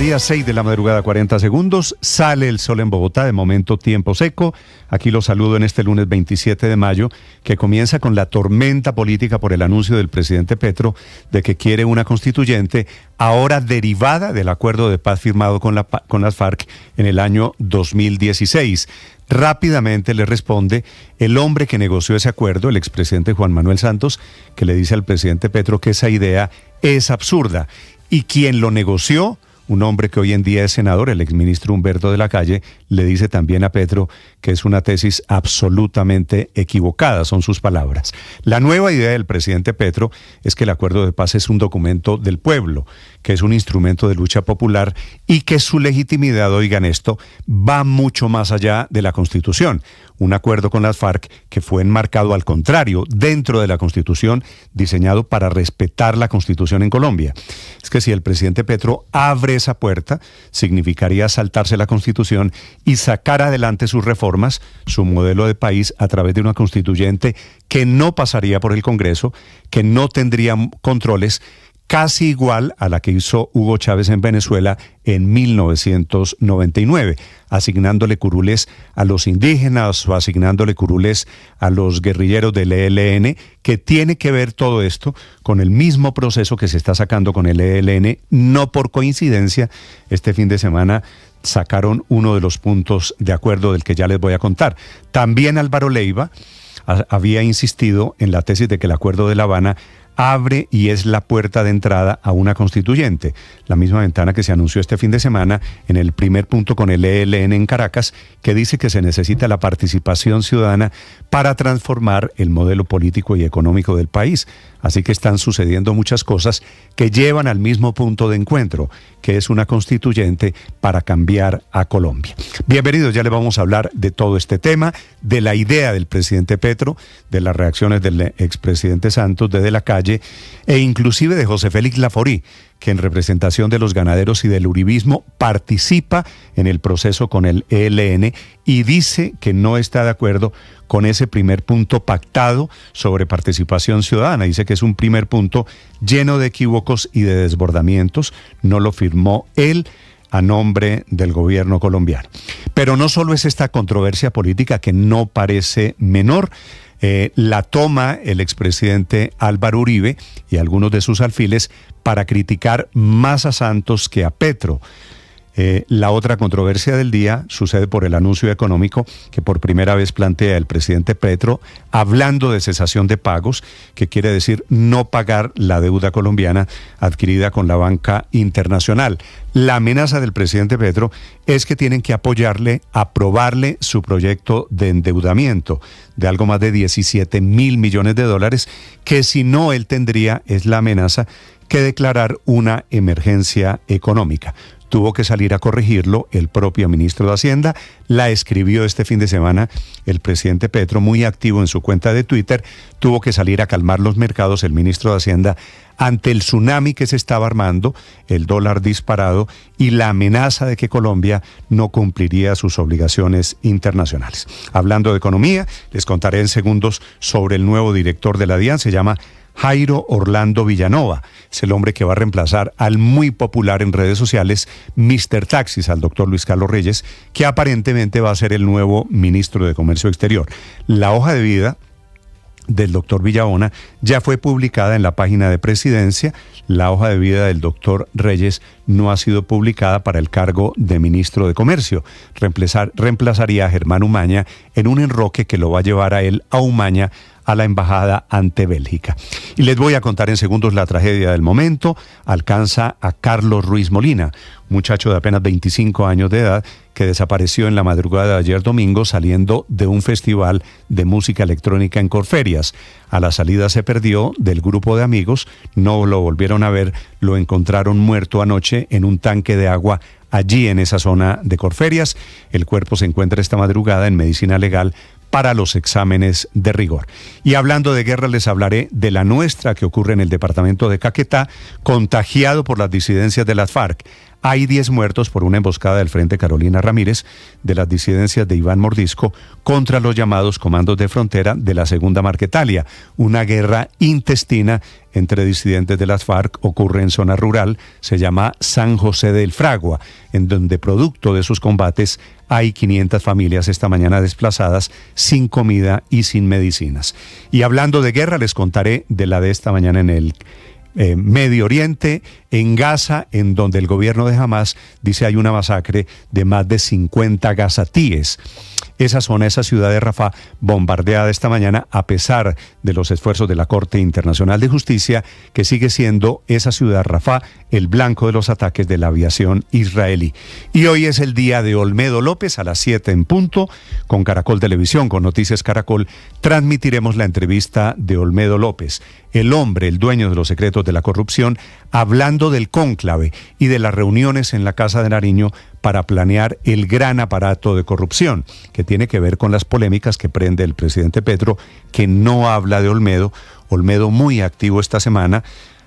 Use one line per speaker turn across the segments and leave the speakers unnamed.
mediodía, 6 de la madrugada, 40 segundos. Sale el sol en Bogotá, de momento tiempo seco. Aquí los saludo en este lunes 27 de mayo, que comienza con la tormenta política por el anuncio del presidente Petro de que quiere una constituyente, ahora derivada del acuerdo de paz firmado con las FARC en el año 2016. Rápidamente le responde el hombre que negoció ese acuerdo, el expresidente Juan Manuel Santos, que le dice al presidente Petro que esa idea es absurda. Y quien lo negoció, un hombre que hoy en día es senador, el exministro Humberto de la Calle, le dice también a Petro que es una tesis absolutamente equivocada, son sus palabras. La nueva idea del presidente Petro es que el acuerdo de paz es un documento del pueblo, que es un instrumento de lucha popular y que su legitimidad, oigan esto, va mucho más allá de la Constitución. Un acuerdo con las FARC que fue enmarcado al contrario, dentro de la Constitución, diseñado para respetar la Constitución en Colombia. Es que si el presidente Petro abre esa puerta, significaría saltarse la Constitución y sacar adelante sus reformas, su modelo de país, a través de una constituyente que no pasaría por el Congreso, que no tendría controles, casi igual a la que hizo Hugo Chávez en Venezuela en 1999, asignándole curules a los indígenas o asignándole curules a los guerrilleros del ELN, que tiene que ver todo esto con el mismo proceso que se está sacando con el ELN. No por coincidencia, este fin de semana sacaron uno de los puntos de acuerdo del que ya les voy a contar. También Álvaro Leiva había insistido en la tesis de que el Acuerdo de La Habana abre y es la puerta de entrada a una constituyente. La misma ventana que se anunció este fin de semana en el primer punto con el ELN en Caracas, que dice que se necesita la participación ciudadana para transformar el modelo político y económico del país. Así que están sucediendo muchas cosas que llevan al mismo punto de encuentro, que es una constituyente para cambiar a Colombia. Bienvenidos, ya le vamos a hablar de todo este tema, de la idea del presidente Petro, de las reacciones del expresidente Santos, de la Calle, e inclusive de José Félix Laforí, que en representación de los ganaderos y del uribismo participa en el proceso con el ELN y dice que no está de acuerdo con ese primer punto pactado sobre participación ciudadana. Dice que es un primer punto lleno de equívocos y de desbordamientos. No lo firmó él a nombre del gobierno colombiano. Pero no solo es esta controversia política que no parece menor. La toma el expresidente Álvaro Uribe y algunos de sus alfiles para criticar más a Santos que a Petro. La otra controversia del día sucede por el anuncio económico que por primera vez plantea el presidente Petro, hablando de cesación de pagos, que quiere decir no pagar la deuda colombiana adquirida con la banca internacional. La amenaza del presidente Petro es que tienen que aprobarle su proyecto de endeudamiento de algo más de 17 mil millones de dólares, que si no él tendría, es la amenaza, que declarar una emergencia económica. Tuvo que salir a corregirlo el propio ministro de Hacienda, la escribió este fin de semana el presidente Petro, muy activo en su cuenta de Twitter, tuvo que salir a calmar los mercados el ministro de Hacienda ante el tsunami que se estaba armando, el dólar disparado y la amenaza de que Colombia no cumpliría sus obligaciones internacionales. Hablando de economía, les contaré en segundos sobre el nuevo director de la DIAN, se llama Jairo Orlando Villanova. Es el hombre que va a reemplazar al muy popular en redes sociales Mr. Taxis, al doctor Luis Carlos Reyes, que aparentemente va a ser el nuevo ministro de Comercio Exterior. La hoja de vida del doctor Villalona ya fue publicada en la página de Presidencia. La hoja de vida del doctor Reyes no ha sido publicada para el cargo de ministro de Comercio. Reemplazaría a Germán Umaña en un enroque que lo va a llevar a él, a Umaña, a la embajada ante Bélgica. Y les voy a contar en segundos la tragedia del momento. Alcanza a Carlos Ruiz Molina, muchacho de apenas 25 años de edad, que desapareció en la madrugada de ayer domingo saliendo de un festival de música electrónica en Corferias. A la salida se perdió del grupo de amigos, no lo volvieron a ver, lo encontraron muerto anoche en un tanque de agua allí en esa zona de Corferias. El cuerpo se encuentra esta madrugada en medicina legal para los exámenes de rigor. Y hablando de guerra, les hablaré de la nuestra que ocurre en el departamento de Caquetá, contagiado por las disidencias de las FARC. hay 10 muertos por una emboscada del Frente Carolina Ramírez de las disidencias de Iván Mordisco contra los llamados comandos de frontera de la Segunda Marquetalia. Una guerra intestina entre disidentes de las FARC ocurre en zona rural, se llama San José del Fragua, en donde producto de sus combates hay 500 familias esta mañana desplazadas sin comida y sin medicinas. Y hablando de guerra, les contaré de la de esta mañana en el Medio Oriente, en Gaza, en donde el gobierno de Hamás dice hay una masacre de más de 50 gazatíes. Esa zona, esa ciudad de Rafah, bombardeada esta mañana a pesar de los esfuerzos de la Corte Internacional de Justicia, que sigue siendo esa ciudad, Rafah, el blanco de los ataques de la aviación israelí. Y hoy es el día de Olmedo López, a las 7 en punto, con Caracol Televisión, con Noticias Caracol, transmitiremos la entrevista de Olmedo López, el hombre, el dueño de los secretos de la corrupción, hablando del cónclave y de las reuniones en la Casa de Nariño para planear el gran aparato de corrupción, que tiene que ver con las polémicas que prende el presidente Petro, que no habla de Olmedo. Olmedo muy activo esta semana,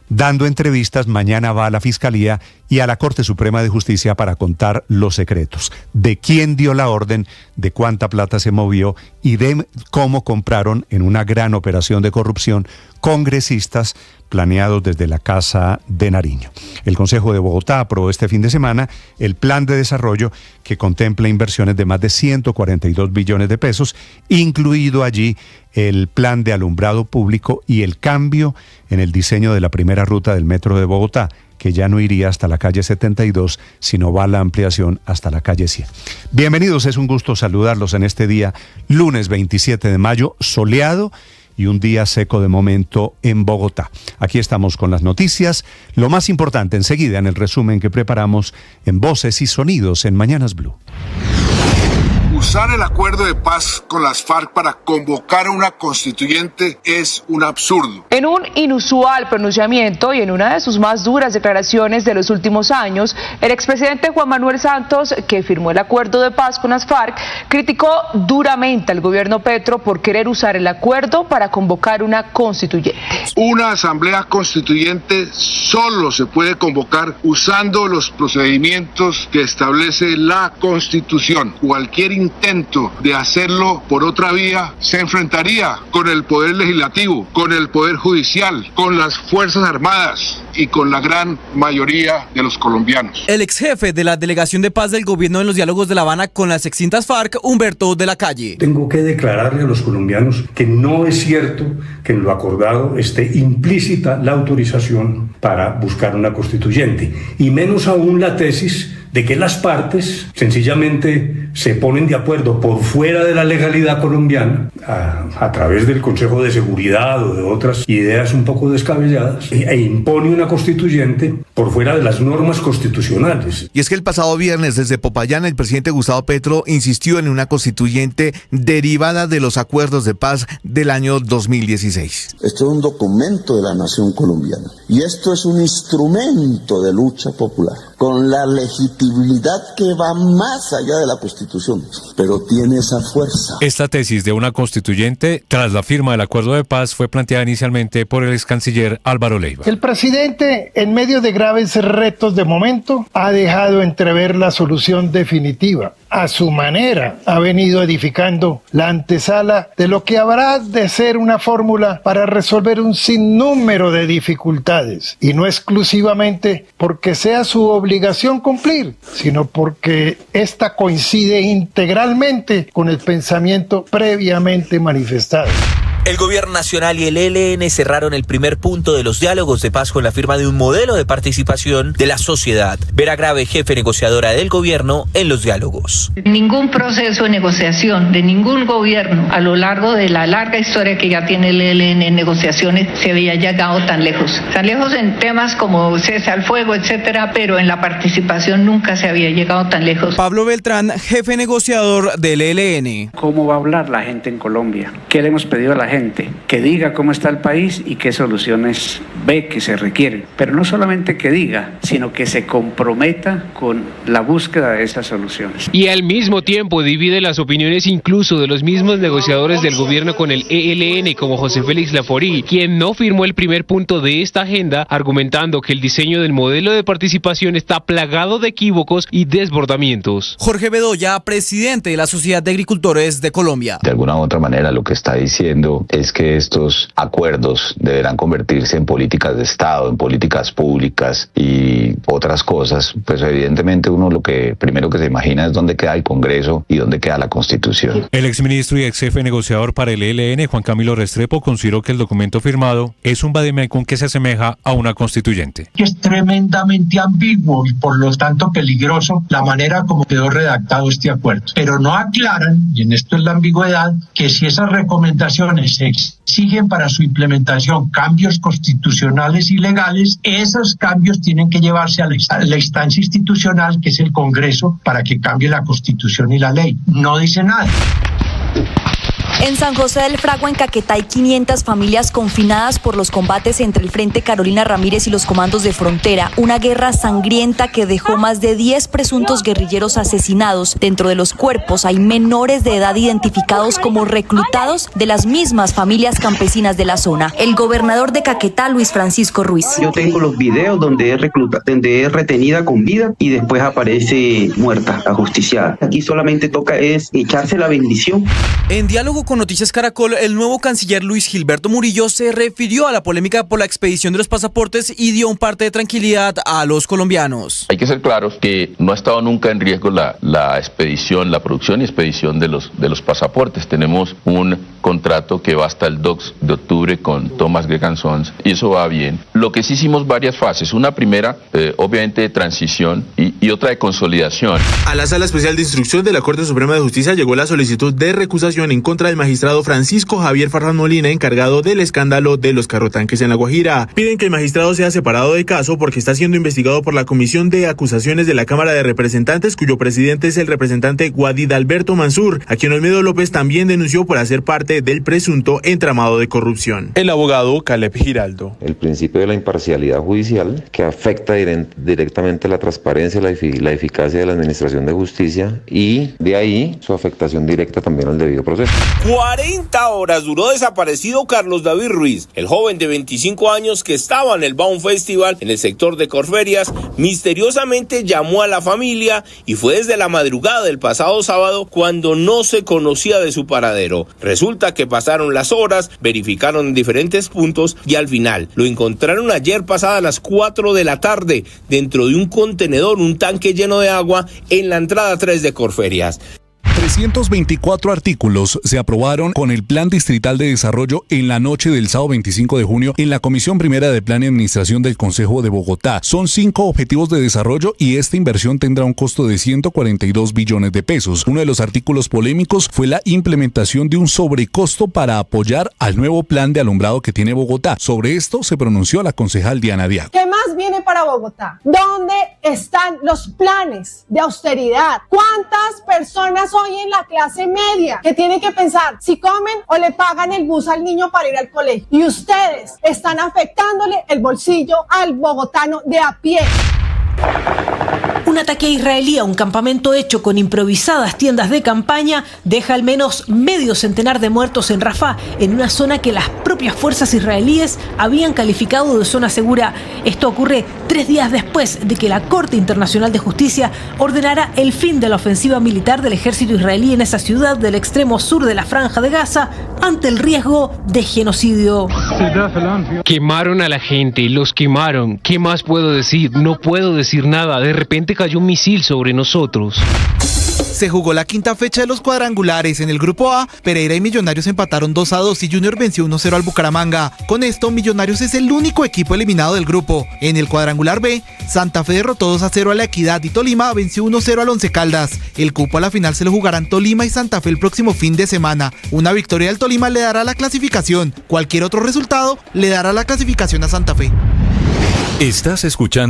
dando entrevistas. Mañana va a la Fiscalía y a la Corte Suprema de Justicia para contar los secretos, de quién dio la orden, de cuánta plata se movió y de cómo compraron en una gran operación de corrupción congresistas planeados desde la Casa de Nariño. El Consejo de Bogotá aprobó este fin de semana el plan de desarrollo que contempla inversiones de más de 142 billones de pesos, incluido allí el plan de alumbrado público y el cambio en el diseño de la primera ruta del metro de Bogotá, que ya no iría hasta la calle 72, sino va a la ampliación hasta la calle 100. Bienvenidos, es un gusto saludarlos en este día, lunes 27 de mayo, soleado y un día seco de momento en Bogotá. Aquí estamos con las noticias, lo más importante enseguida en el resumen que preparamos en Voces y Sonidos en Mañanas Blue.
Usar el acuerdo de paz con las FARC para convocar a una constituyente es un absurdo.
En un inusual pronunciamiento y en una de sus más duras declaraciones de los últimos años, el expresidente Juan Manuel Santos, que firmó el acuerdo de paz con las FARC, criticó duramente al gobierno Petro por querer usar el acuerdo para convocar una constituyente.
Una asamblea constituyente solo se puede convocar usando los procedimientos que establece la Constitución. Cualquier intento de hacerlo por otra vía se enfrentaría con el Poder Legislativo, con el Poder Judicial, con las Fuerzas Armadas y con la gran mayoría de los colombianos.
El ex jefe de la Delegación de Paz del Gobierno en los diálogos de La Habana con las extintas FARC, Humberto de la Calle.
Tengo que declararle a los colombianos que no es cierto que en lo acordado esté implícita la autorización para buscar una constituyente, y menos aún la tesis de que las partes sencillamente se ponen de acuerdo por fuera de la legalidad colombiana a través del Consejo de Seguridad o de otras ideas un poco descabelladas e impone una constituyente por fuera de las normas constitucionales.
Y es que el pasado viernes desde Popayán el presidente Gustavo Petro insistió en una constituyente derivada de los acuerdos de paz del año 2016.
Esto es un documento de la nación colombiana y esto es un instrumento de lucha popular con la legitimidad que va más allá de la Constitución, pero tiene esa fuerza.
Esta tesis de una constituyente, tras la firma del acuerdo de paz, fue planteada inicialmente por el ex canciller Álvaro Leiva.
El presidente, en medio de graves retos de momento, ha dejado entrever la solución definitiva. A su manera, ha venido edificando la antesala de lo que habrá de ser una fórmula para resolver un sinnúmero de dificultades, y no exclusivamente porque sea su obligación cumplir, sino porque esta coincide integralmente con el pensamiento previamente manifestado.
El Gobierno Nacional y el ELN cerraron el primer punto de los diálogos de paz con la firma de un modelo de participación de la sociedad. Vera Grave, jefe negociadora del gobierno, en los diálogos.
Ningún proceso de negociación de ningún gobierno a lo largo de la larga historia que ya tiene el ELN en negociaciones se había llegado tan lejos en temas como cese al fuego, etcétera, pero en la participación nunca se había llegado tan lejos.
Pablo Beltrán, jefe negociador del ELN.
¿Cómo va a hablar la gente en Colombia? ¿Qué le hemos pedido a la gente, que diga cómo está el país y qué soluciones ve que se requieren. Pero no solamente que diga, sino que se comprometa con la búsqueda de esas soluciones.
Y al mismo tiempo divide las opiniones incluso de los mismos negociadores del gobierno con el ELN, como José Félix Laforí, quien no firmó el primer punto de esta agenda, argumentando que el diseño del modelo de participación está plagado de equívocos y desbordamientos.
Jorge Bedoya, presidente de la Sociedad de Agricultores de Colombia.
De alguna u otra manera lo que está diciendo es que estos acuerdos deberán convertirse en políticas de Estado, en políticas públicas y otras cosas. Pues evidentemente uno lo que primero que se imagina es dónde queda el Congreso y dónde queda la Constitución.
El exministro y ex jefe negociador para el ELN, Juan Camilo Restrepo, consideró que el documento firmado es un vademecum que se asemeja a una constituyente.
Es tremendamente ambiguo y por lo tanto peligroso la manera como quedó redactado este acuerdo. Pero no aclaran, y en esto es la ambigüedad, que si esas recomendaciones exigen para su implementación cambios constitucionales y legales, esos cambios tienen que llevarse a la instancia institucional, que es el Congreso, para que cambie la Constitución y la ley. No dice nada.
En San José del Fragua, en Caquetá, hay 500 familias confinadas por los combates entre el Frente Carolina Ramírez y los comandos de frontera. Una guerra sangrienta que dejó más de 10 presuntos guerrilleros asesinados. Dentro de los cuerpos hay menores de edad identificados como reclutados de las mismas familias campesinas de la zona. El gobernador de Caquetá, Luis Francisco Ruiz.
Yo tengo los videos donde es retenida con vida y después aparece muerta, ajusticiada. Aquí solamente toca es echarse la bendición.
En diálogo con Noticias Caracol, el nuevo canciller Luis Gilberto Murillo se refirió a la polémica por la expedición de los pasaportes y dio un parte de tranquilidad a los colombianos.
Hay que ser claros que no ha estado nunca en riesgo la expedición, la producción y expedición de los pasaportes. Tenemos un contrato que va hasta el 2 de octubre con Thomas Gregan Sons y eso va bien. Lo que sí hicimos varias fases, una primera obviamente de transición y otra de consolidación.
A la Sala Especial de Instrucción de la Corte Suprema de Justicia llegó la solicitud de recusación en contra del magistrado Francisco Javier Farrán Molina, encargado del escándalo de los carrotanques en La Guajira. Piden que el magistrado sea separado de caso porque está siendo investigado por la Comisión de Acusaciones de la Cámara de Representantes, cuyo presidente es el representante Guadid Alberto Mansur, a quien Olmedo López también denunció por hacer parte del presunto entramado de corrupción. El abogado Caleb Giraldo.
El principio de la imparcialidad judicial, que afecta directamente la transparencia y la eficacia de la administración de justicia, y de ahí su afectación directa también al debido proceso.
40 horas duró desaparecido Carlos David Ruiz, el joven de 25 años que estaba en el Baum Festival en el sector de Corferias. Misteriosamente llamó a la familia y fue desde la madrugada del pasado sábado cuando no se conocía de su paradero. Resulta que pasaron las horas, verificaron en diferentes puntos y al final lo encontraron ayer pasadas las 4 de la tarde dentro de un contenedor, un tanque lleno de agua en la entrada 3 de Corferias.
324 artículos se aprobaron con el Plan Distrital de Desarrollo en la noche del sábado 25 de junio en la Comisión Primera de Plan y Administración del Consejo de Bogotá. Son 5 objetivos de desarrollo y esta inversión tendrá un costo de 142 billones de pesos. Uno de los artículos polémicos fue la implementación de un sobrecosto para apoyar al nuevo plan de alumbrado que tiene Bogotá. Sobre esto se pronunció la concejal Diana Diago.
¿Qué más viene para Bogotá? ¿Dónde están los planes de austeridad? ¿Cuántas personas hoy en la clase media que tienen que pensar si comen o le pagan el bus al niño para ir al colegio? Y ustedes están afectándole el bolsillo al bogotano de a pie.
Un ataque israelí a un campamento hecho con improvisadas tiendas de campaña deja al menos medio centenar de muertos en Rafah, en una zona que las propias fuerzas israelíes habían calificado de zona segura. Esto ocurre 3 días después de que la Corte Internacional de Justicia ordenara el fin de la ofensiva militar del ejército israelí en esa ciudad del extremo sur de la Franja de Gaza ante el riesgo de genocidio.
Quemaron a la gente, los quemaron. ¿Qué más puedo decir? No puedo decir nada. De repente cayó un misil sobre nosotros.
Se jugó la quinta fecha de los cuadrangulares. En el grupo A, Pereira y Millonarios empataron 2-2 y Junior venció 1-0 al Bucaramanga. Con esto, Millonarios es el único equipo eliminado del grupo. En el cuadrangular B, Santa Fe derrotó 2-0 a La Equidad y Tolima venció 1-0 al Once Caldas. El cupo a la final se lo jugarán Tolima y Santa Fe el próximo fin de semana. Una victoria del Tolima le dará la clasificación. Cualquier otro resultado le dará la clasificación a Santa Fe.
Estás escuchando